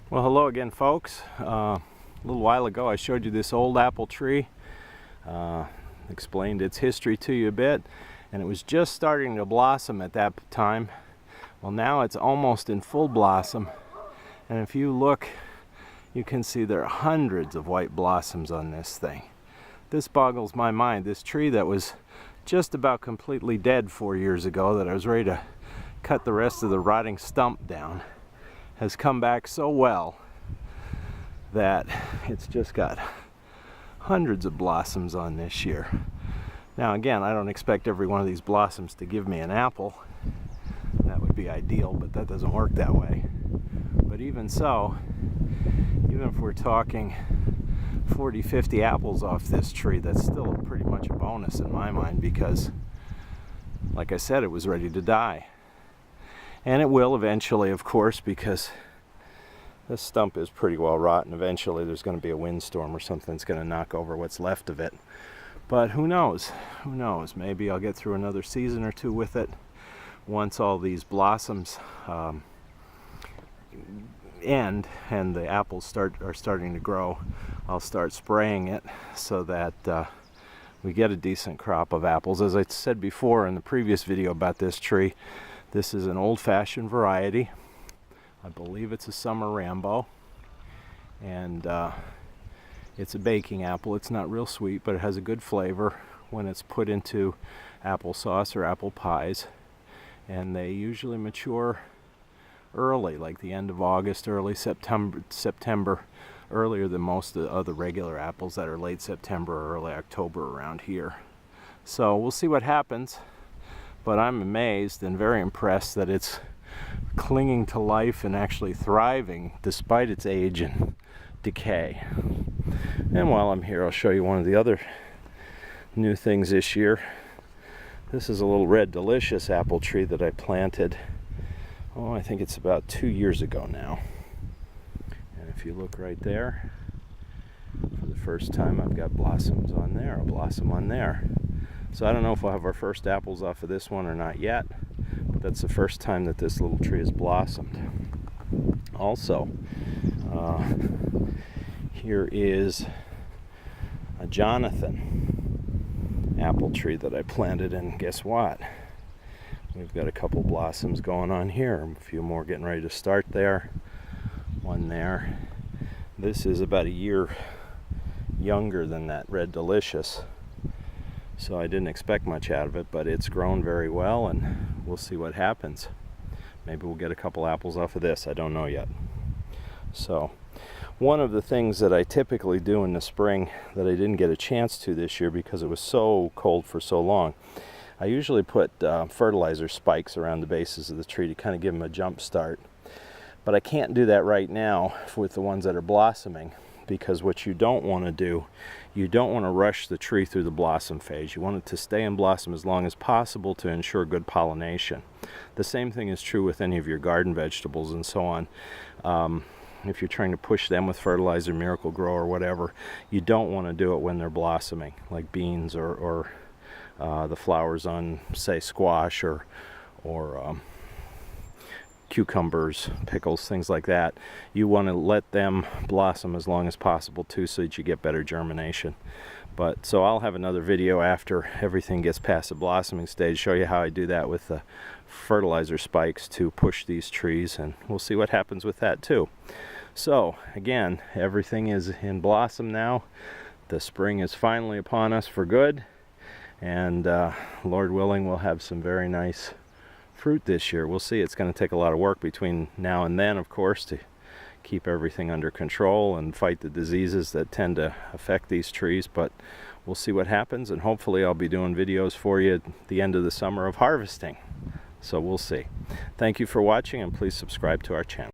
Well, hello again, folks. A little while ago I showed you this old apple tree, explained its history to you a bit, and it was just starting to blossom at that time. Well, now it's almost in full blossom, and if you look, you can see there are hundreds of white blossoms on this thing. This boggles my mind. This tree that was just about completely dead 4 years ago, that I was ready to cut the rest of the rotting stump down, has come back so well that it's just got hundreds of blossoms on this year. Now again, I don't expect every one of these blossoms to give me an apple. That would be ideal, but that doesn't work that way. But even so, even if we're talking 40, 50 apples off this tree, that's still pretty much a bonus in my mind, because like I said, it was ready to die. And it will eventually, of course, because this stump is pretty well rotten. Eventually there's going to be a windstorm or something that's going to knock over what's left of it. But who knows? Who knows? Maybe I'll get through another season or two with it. Once all these blossoms end and the apples are starting to grow, I'll start spraying it so that we get a decent crop of apples. As I said before in the previous video about this tree, this is an old-fashioned variety. I believe it's a summer Rambo, and it's a baking apple. It's not real sweet, but it has a good flavor when it's put into applesauce or apple pies, and they usually mature early, like the end of August, early September, earlier than most of the other regular apples that are late September or early October around here. So we'll see what happens. But I'm amazed and very impressed that it's clinging to life and actually thriving despite its age and decay. And while I'm here, I'll show you one of the other new things this year. This is a little Red Delicious apple tree that I planted, I think it's about 2 years ago now. And if you look right there, for the first time I've got blossoms on there, a blossom on there. So I don't know if we'll have our first apples off of this one or not yet, but that's the first time that this little tree has blossomed. Also, here is a Jonathan apple tree that I planted, and guess what? We've got a couple blossoms going on here, a few more getting ready to start there, one there. This is about a year younger than that Red Delicious, so I didn't expect much out of it, but it's grown very well, and we'll see what happens. Maybe we'll get a couple apples off of this, I don't know yet. So one of the things that I typically do in the spring that I didn't get a chance to this year because it was so cold for so long, I usually put fertilizer spikes around the bases of the tree to kind of give them a jump start. But I can't do that right now with the ones that are blossoming, because what you don't want to do, you don't want to rush the tree through the blossom phase. You want it to stay in blossom as long as possible to ensure good pollination. The same thing is true with any of your garden vegetables and so on. If you're trying to push them with fertilizer, Miracle-Gro or whatever, you don't want to do it when they're blossoming, like beans or the flowers on, say, squash or cucumbers, pickles, things like that. You want to let them blossom as long as possible too, so that you get better germination. But so I'll have another video after everything gets past the blossoming stage, show you how I do that with the fertilizer spikes to push these trees, and we'll see what happens with that too. So again, everything is in blossom now. The spring is finally upon us for good, and Lord willing, we'll have some very nice fruit this year. We'll see. It's going to take a lot of work between now and then, of course, to keep everything under control and fight the diseases that tend to affect these trees, but we'll see what happens, and hopefully I'll be doing videos for you at the end of the summer of harvesting. So we'll see. Thank you for watching, and please subscribe to our channel.